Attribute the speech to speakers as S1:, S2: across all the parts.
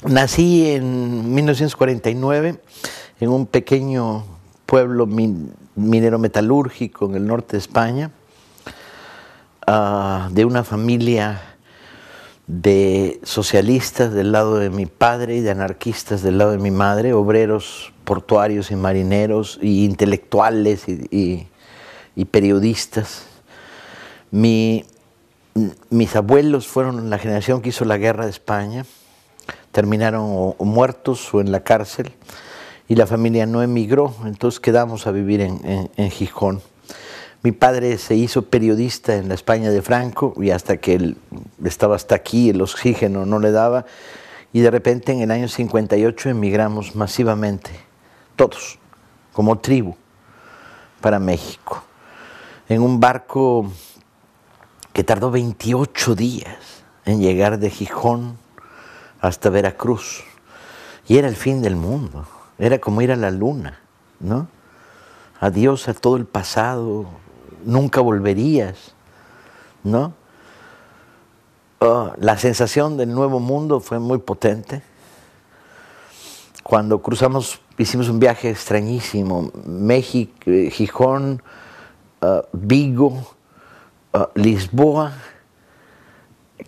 S1: Nací en 1949 en un pequeño pueblo minero metalúrgico en el norte de España, de una familia de socialistas del lado de mi padre y de anarquistas del lado de mi madre, obreros portuarios y marineros y intelectuales y periodistas. Mis abuelos fueron la generación que hizo la guerra de España, terminaron o muertos o en la cárcel, y la familia no emigró, entonces quedamos a vivir en Gijón. Mi padre se hizo periodista en la España de Franco y hasta que él estaba hasta aquí, el oxígeno no le daba, y de repente en el año 58 emigramos masivamente, todos, como tribu, para México, en un barco que tardó 28 días en llegar de Gijón hasta Veracruz, y era el fin del mundo, era como ir a la luna, ¿no? Adiós a todo el pasado, nunca volverías, ¿no? La sensación del nuevo mundo fue muy potente. Cuando cruzamos, hicimos un viaje extrañísimo, México, Gijón, Vigo, Lisboa,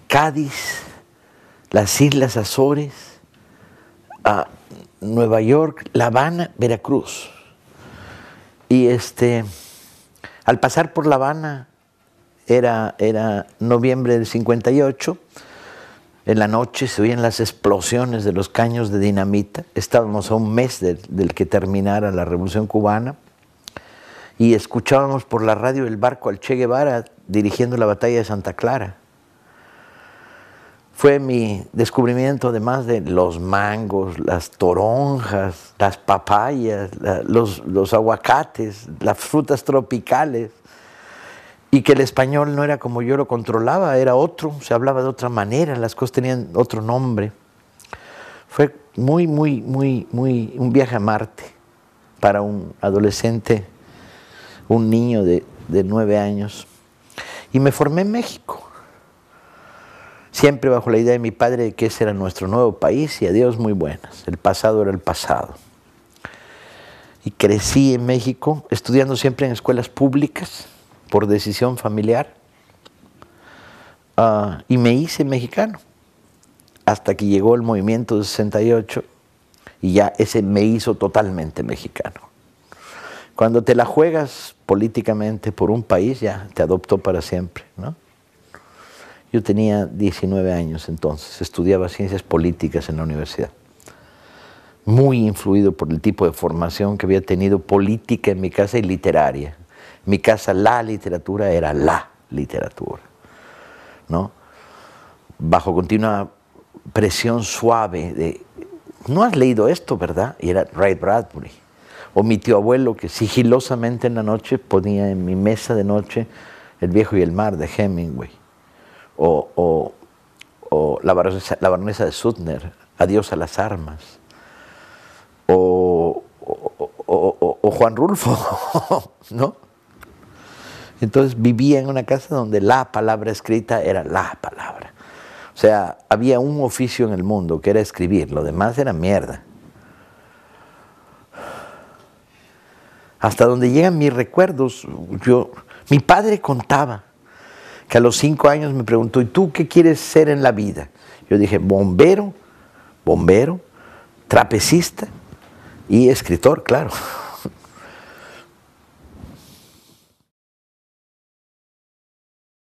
S1: Cádiz, las Islas Azores, Nueva York, La Habana, Veracruz. Y al pasar por La Habana, era noviembre del 58, en la noche se oían las explosiones de los caños de dinamita. Estábamos a un mes del que terminara la Revolución Cubana, y escuchábamos por la radio el barco al Che Guevara dirigiendo la batalla de Santa Clara. Fue mi descubrimiento, además de los mangos, las toronjas, las papayas, los aguacates, las frutas tropicales, y que el español no era como yo lo controlaba, era otro, se hablaba de otra manera, las cosas tenían otro nombre. Fue un viaje a Marte para un adolescente, un niño de 9 años. Y me formé en México, siempre bajo la idea de mi padre de que ese era nuestro nuevo país y adiós muy buenas, el pasado era el pasado. Y crecí en México, estudiando siempre en escuelas públicas, por decisión familiar, y me hice mexicano, hasta que llegó el movimiento de 68, y ya ese me hizo totalmente mexicano. Cuando te la juegas políticamente por un país, ya te adoptó para siempre, ¿no? Yo tenía 19 años entonces, estudiaba ciencias políticas en la universidad. Muy influido por el tipo de formación que había tenido política en mi casa y literaria. En mi casa la literatura era la literatura, ¿no? Bajo continua presión suave de, ¿no has leído esto, verdad? Y era Ray Bradbury. O mi tío abuelo que sigilosamente en la noche ponía en mi mesa de noche El viejo y el mar de Hemingway. O la baronesa de Suttner, Adiós a las armas. O Juan Rulfo, ¿no? Entonces vivía en una casa donde la palabra escrita era la palabra. O sea, había un oficio en el mundo que era escribir, lo demás era mierda. Hasta donde llegan mis recuerdos, mi padre contaba que a los 5 años me preguntó, ¿y tú qué quieres ser en la vida? Yo dije, bombero, trapecista y escritor, claro.